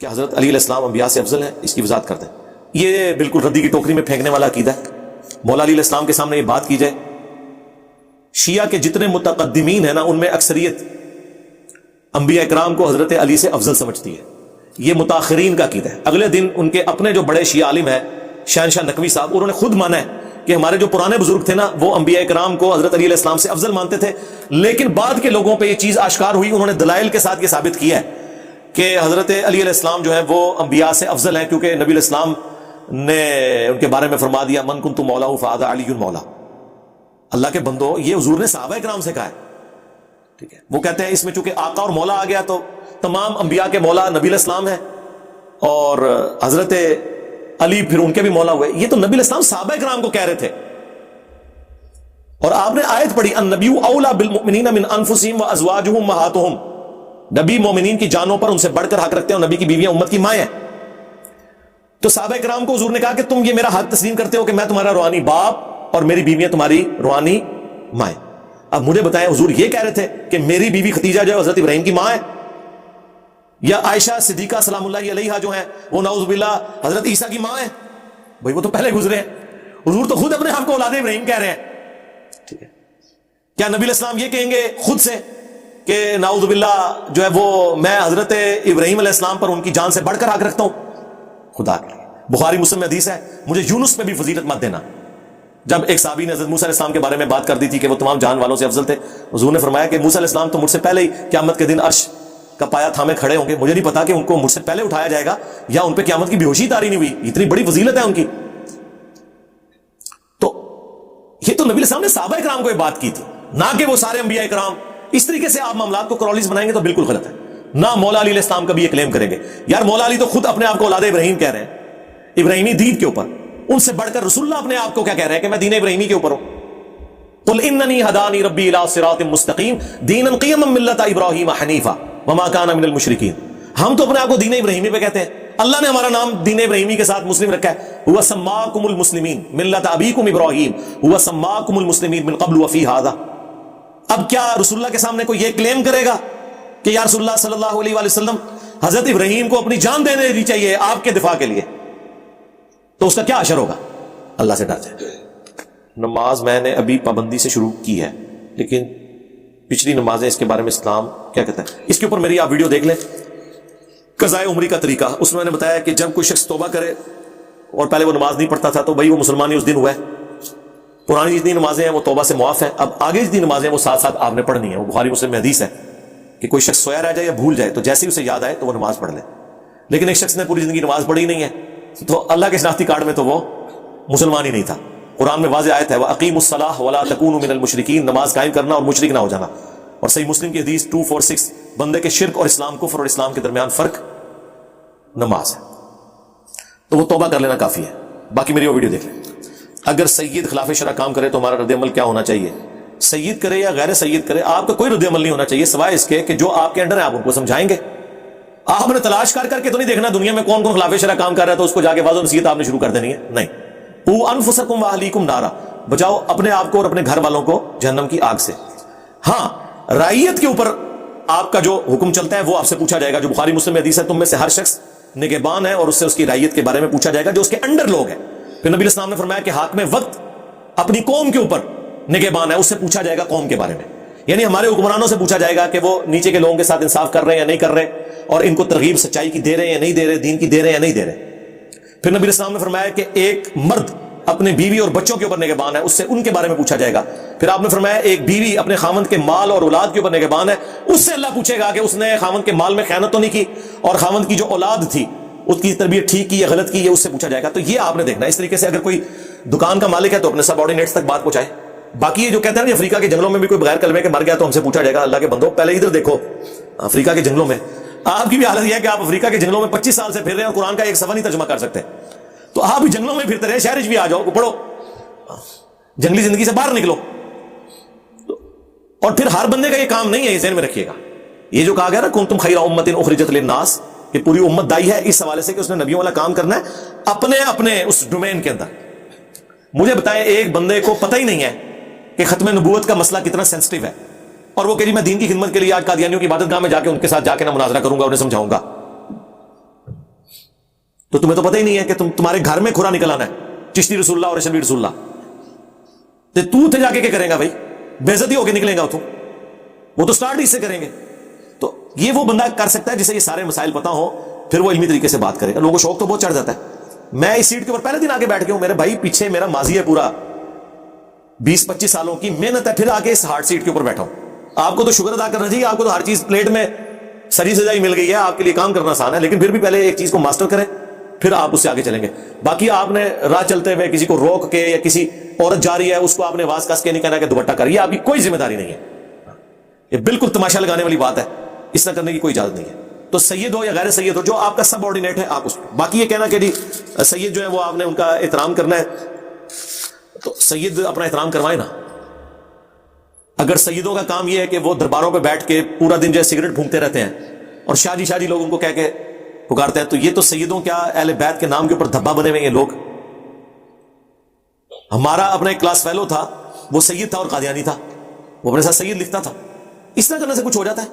کہ حضرت علی علیہ السلام انبیاء سے افضل ہیں، اس کی وضاحت کرتے ہیں۔ یہ بالکل ردی کی ٹوکری میں پھینکنے والا عقیدہ ہے۔ مولا علی علیہ السلام کے سامنے یہ بات کی جائے، شیعہ کے جتنے متقدمین ہیں نا، ان میں اکثریت انبیاء اکرام کو حضرت علی سے افضل سمجھتی ہے۔ یہ متاخرین کا عقیدہ ہے۔ اگلے دن ان کے اپنے جو بڑے شیعہ عالم ہیں شہنشاہ نقوی صاحب، انہوں نے خود مانا ہے کہ ہمارے جو پرانے بزرگ تھے نا، وہ انبیاء اکرام کو حضرت علی علیہ السلام سے افضل مانتے تھے، لیکن بعد کے لوگوں پہ یہ چیز آشکار ہوئی، انہوں نے دلائل کے ساتھ یہ ثابت کیا ہے کہ حضرت علی علیہ السلام جو ہے وہ انبیاء سے افضل ہیں، کیونکہ نبی علیہ السلام نے ان کے بارے میں فرما دیا من کنت مولا فہذا علی مولا۔ اللہ کے بندو، یہ حضور نے صحابہ کرام سے کہا ہے، ٹھیک ہے۔ وہ کہتے ہیں اس میں چونکہ آقا اور مولا آ گیا تو تمام انبیاء کے مولا نبی علیہ السلام ہے، اور حضرت علی پھر ان کے بھی مولا ہوئے۔ یہ تو نبی علیہ السلام صحابہ کرام کو کہہ رہے تھے، اور آپ نے آیت پڑھی النبی اولا بالمؤمنین من انفسہم وازواجہم امہاتہم، نبی مومنین کی جانوں پر ان سے بڑھ کر حق رکھتے ہیں، اور نبی کی بیویاں امت کی مائیں ہیں۔ تو صحابہ کرام کو حضور نے کہا کہ تم یہ میرا حق تسلیم کرتے ہو کہ میں تمہارا روحانی باپ اور میری بیویاں تمہاری روحانی مائیں۔ اب مجھے بتائیں، حضور یہ کہہ رہے تھے کہ میری بیوی خدیجہ جو ہے حضرت ابراہیم کی ماں ہے، یا عائشہ صدیقہ سلام اللہ علیہا جو ہیں وہ نعوذ باللہ حضرت عیسیٰ کی ماں ہے؟ بھائی وہ تو پہلے گزرے ہیں، حضور تو خود اپنے آپ کو اولاد ابراہیم کہہ رہے ہیں، ٹھیک ہے۔ کیا نبی علیہ السلام یہ کہیں گے خود سے کہ نعوذ باللہ جو ہے وہ میں حضرت ابراہیم علیہ السلام پر ان کی جان سے بڑھ کر حق رکھتا ہوں؟ خدا کے لیے، بخاری مسلم میں حدیث ہے، مجھے یونس پہ بھی فضیلت مت دینا۔ جب ایک صحابی نے حضرت موسیٰ علیہ السلام کے بارے میں بات کر دی تھی کہ وہ تمام جان والوں سے افضل تھے، حضور نے فرمایا کہ موسیٰ علیہ السلام تو مجھ سے پہلے ہی قیامت کے دن عرش کا پایا تھامے کھڑے ہوں گے، مجھے نہیں پتا کہ ان کو مجھ سے پہلے اٹھایا جائے گا یا ان پہ قیامت کی بے ہوشی طاری نہیں ہوئی، اتنی بڑی فضیلت ہے ان کی۔ تو یہ تو نبی علیہ السلام نے صحابہ کرام کو یہ بات کی تھی، نہ کہ وہ سارے انبیاء کرام۔ اس طریقے سے آپ معاملات کو کرولس بنائیں گے تو بالکل غلط ہے۔ نہ مولا علی علیہ السلام کا بھی یہ کلیم کریں گے، یار مولا علی تو خود اپنے آپ کو اولاد ابراہیم کہہ رہے ہیں، ابراہیمی دین کے اوپر، ان سے بڑھ کر رسول اللہ اپنے آپ کو کیا کہہ رہے ہیں کہ میں دین ابراہیمی کے اوپر ہوں۔ قل اننی ہدانی ربی الی صراط مستقیم دینا قیما ملۃ ابراہیم حنیفا وما کان من المشرکین۔ ہم تو اپنے آپ کو دین ابراہیمی پہ کہتے ہیں، اللہ نے ہمارا نام دین ابراہیمی کے ساتھ مسلم رکھا ہے۔ هو سماکم المسلمین ملۃ ابیکم ابراہیم هو سماکم المسلمین من قبل وفی ھذا۔ اب کیا رسول اللہ کے سامنے کوئی یہ کلیم کرے گا کہ یا رسول اللہ صلی اللہ علیہ وآلہ وسلم حضرت ابراہیم کو اپنی جان دینے دی چاہیے آپ کے دفاع کے لیے، تو اس کا کیا اثر ہوگا؟ اللہ سے ڈر جائے۔ نماز میں نے ابھی پابندی سے شروع کی ہے، لیکن پچھلی نمازیں اس کے بارے میں اسلام کیا کہتا ہے؟ اس کے اوپر میری آپ ویڈیو دیکھ لیں، قضائے عمری کا طریقہ، اس میں نے بتایا کہ جب کوئی شخص توبہ کرے اور پہلے وہ نماز نہیں پڑھتا تھا تو بھائی وہ مسلمان ہی اس دن ہوا ہے، پرانی جتنی نمازیں ہیں وہ توبہ سے معاف ہیں، اب آگے جتنی نمازیں وہ ساتھ ساتھ آپ نے پڑھنی ہے۔ وہ بخاری مسلم میں حدیث ہے کہ کوئی شخص سویا رہ جائے یا بھول جائے تو جیسے ہی اسے یاد آئے تو وہ نماز پڑھ لے، لیکن ایک شخص نے پوری زندگی نماز پڑھی نہیں ہے تو اللہ کے شناختی کارڈ میں تو وہ مسلمان ہی نہیں تھا۔ قرآن میں واضح آیت ہے وَأَقِیمُوا الصَّلَاةَ وَلَا تَكُونُوا مِنَ الْمُشْرِکِینَ، نماز قائم کرنا اور مشرک نہ ہو جانا۔ اور صحیح مسلم کی حدیث 246، بندے کے شرک اور اسلام، کفر اور اسلام کے درمیان فرق نماز ہے، تو وہ توبہ کر لینا کافی ہے۔ باقی میری وہ ویڈیو دیکھ لیں۔ اگر سید خلاف شرع کام کرے تو ہمارا رد عمل کیا ہونا چاہیے؟ سید کرے یا غیر سید کرے، آپ کا کوئی رد عمل نہیں ہونا چاہیے سوائے اس کے کہ جو آپ کے انڈر ہے آپ ان کو سمجھائیں گے۔ آپ نے تلاش کر کے تو نہیں دیکھنا دنیا میں کون کون خلاف شرع کام کر رہا ہے تو اس کو جا کے واضح نصیحت آپ نے شروع کر دینی ہے، نہیں۔ قوا انفسکم واہلیکم نارا، بچاؤ اپنے آپ کو اور اپنے گھر والوں کو جہنم کی آگ سے۔ ہاں، رعیت کے اوپر آپ کا جو حکم چلتا ہے وہ آپ سے پوچھا جائے گا، جو بخاری مسلم میں حدیث ہے تم میں سے ہر شخص نگہبان ہے اور اس سے اس کی رعیت کے بارے میں پوچھا جائے گا جو اس کے انڈر لوگ ہیں۔ پھر نبی علیہ السلام نے فرمایا کہ حاکم وقت اپنی قوم کے اوپر نگہبان ہے، اس سے پوچھا جائے گا قوم کے بارے میں، یعنی ہمارے حکمرانوں سے پوچھا جائے گا کہ وہ نیچے کے لوگوں کے ساتھ انصاف کر رہے ہیں یا نہیں کر رہے، اور ان کو ترغیب سچائی کی دے رہے ہیں یا نہیں دے رہے، دین کی دے رہے ہیں یا نہیں دے رہے۔ پھر نبی علیہ السلام نے فرمایا کہ ایک مرد اپنے بیوی اور بچوں کے اوپر نگہبان ہے، اس سے ان کے بارے میں پوچھا جائے گا۔ پھر آپ نے فرمایا ایک بیوی اپنے خاوند کے مال اور اولاد کے اوپر نگہبان ہے، اس سے اللہ پوچھے گا کہ اس نے خاوند کے مال میں خیانت تو نہیں کی، اور خاوند کی جو اولاد تھی اس کی تربیت ٹھیک کی یا غلط کی، یہ اس سے پوچھا جائے گا۔ تو یہ آپ نے دیکھنا۔ اس طریقے سے اگر کوئی دکان کا مالک ہے تو اپنے سب آرڈینیٹس تک بات پہنچائے۔ باقی یہ جو کہتے ہیں نا افریقہ کے جنگلوں میں بھی کوئی بغیر کلمے کے مر گیا تو ہم سے پوچھا جائے گا، اللہ کے بندو پہلے ادھر دیکھو، افریقہ کے جنگلوں میں آپ کی بھی حالت یہ ہے کہ آپ افریقہ کے جنگلوں میں 25 سال سے پھر رہے ہیں اور قرآن کا ایک صفحہ نہیں ترجمہ کر سکتے، تو آپ بھی جنگلوں میں پھرتے رہے، شہر بھی آ جاؤ، پڑھو، جنگلی زندگی سے باہر نکلو۔ اور پھر ہر بندے کا یہ کام نہیں ہے، یہ ذہن میں رکھیے گا۔ یہ جو کہا گیا نا کنتم خیر امۃ اخرجت للناس، کہ پوری امت دائی ہے اس حوالے سے کہ اس نے نبیوں والا کام کرنا ہے اپنے اپنے اس ڈومین کے اندر۔ مجھے بتائیں ایک بندے کو پتہ ہی نہیں ہے کہ ختم نبوت کا مسئلہ کتنا سینسٹیو ہے، اور وہ کہ جی میں دین کی خدمت کے لیے آج قادیانیوں کی عبادت گاہ میں جا کے ان کے ساتھ جا کے نہ مناظرہ کروں گا، انہیں سمجھاؤں گا۔ تو تمہیں تو پتہ ہی نہیں ہے کہ تمہارے گھر میں کھرا نکل آنا ہے چشتی رسول اللہ اور ریشنوی رسول اللہ. تو تھے جا کے کیا کرے گا بھائی؟ بے عزتی ہو کے نکلے گا تو وہ تو سٹارٹ اس سے کریں گے. تو یہ وہ بندہ کر سکتا ہے جسے یہ سارے مسائل پتا ہو, پھر وہ علمی طریقے سے بات کرے گا. لوگوں کو شوق تو بہت چڑھ جاتا ہے. میں اس سیٹ کے اوپر پہلے دن آ کے بیٹھ گیا ہوں, میرے بھائی پیچھے میرا ماضی ہے پورا 20-25 سالوں کی محنت ہے, پھر آ کے اس ہارڈ سیٹ کے اوپر بیٹھا ہوں. آپ کو تو شکر ادا کرنا چاہیے, آپ کو تو ہر چیز پلیٹ میں سری سجائی مل گئی ہے, آپ کے لیے کام کرنا آسان ہے, لیکن پھر بھی پہلے ایک چیز کو ماسٹر کریں, پھر آپ اس سے آگے چلیں گے. باقی آپ نے راہ چلتے ہوئے کسی کو روک کے یا کسی عورت جا رہی ہے اس کو آپ نے آواز کس کے نہیں کہنا کہ دوپٹہ کر, یہ آپ کی کوئی ذمہ داری نہیں ہے. یہ بالکل تماشا لگانے والی بات ہے, اس طرح کرنے کی کوئی اجازت نہیں ہے. تو سید ہو یا غیر سید ہو, جو آپ کا سب آرڈینیٹ ہے آپ اس کو. باقی یہ کہنا کہ جی سید جو ہے وہ آپ نے ان کا احترام کرنا ہے, تو سید اپنا احترام کروائے نا. اگر سیدوں کا کام یہ ہے کہ وہ درباروں پہ بیٹھ کے پورا دن جو ہے سگریٹ پھونکتے رہتے ہیں اور شاہ جی لوگ ان کو کہہ کے پکارتے ہیں, تو یہ تو سیدوں کیا اہل بیت کے نام کے اوپر دھبا بنے ہوئے ہیں لوگ. ہمارا اپنا ایک کلاس فیلو تھا, وہ سید تھا اور قادیانی تھا, وہ اپنے ساتھ سید لکھتا تھا. اس طرح کرنے سے کچھ ہو جاتا ہے؟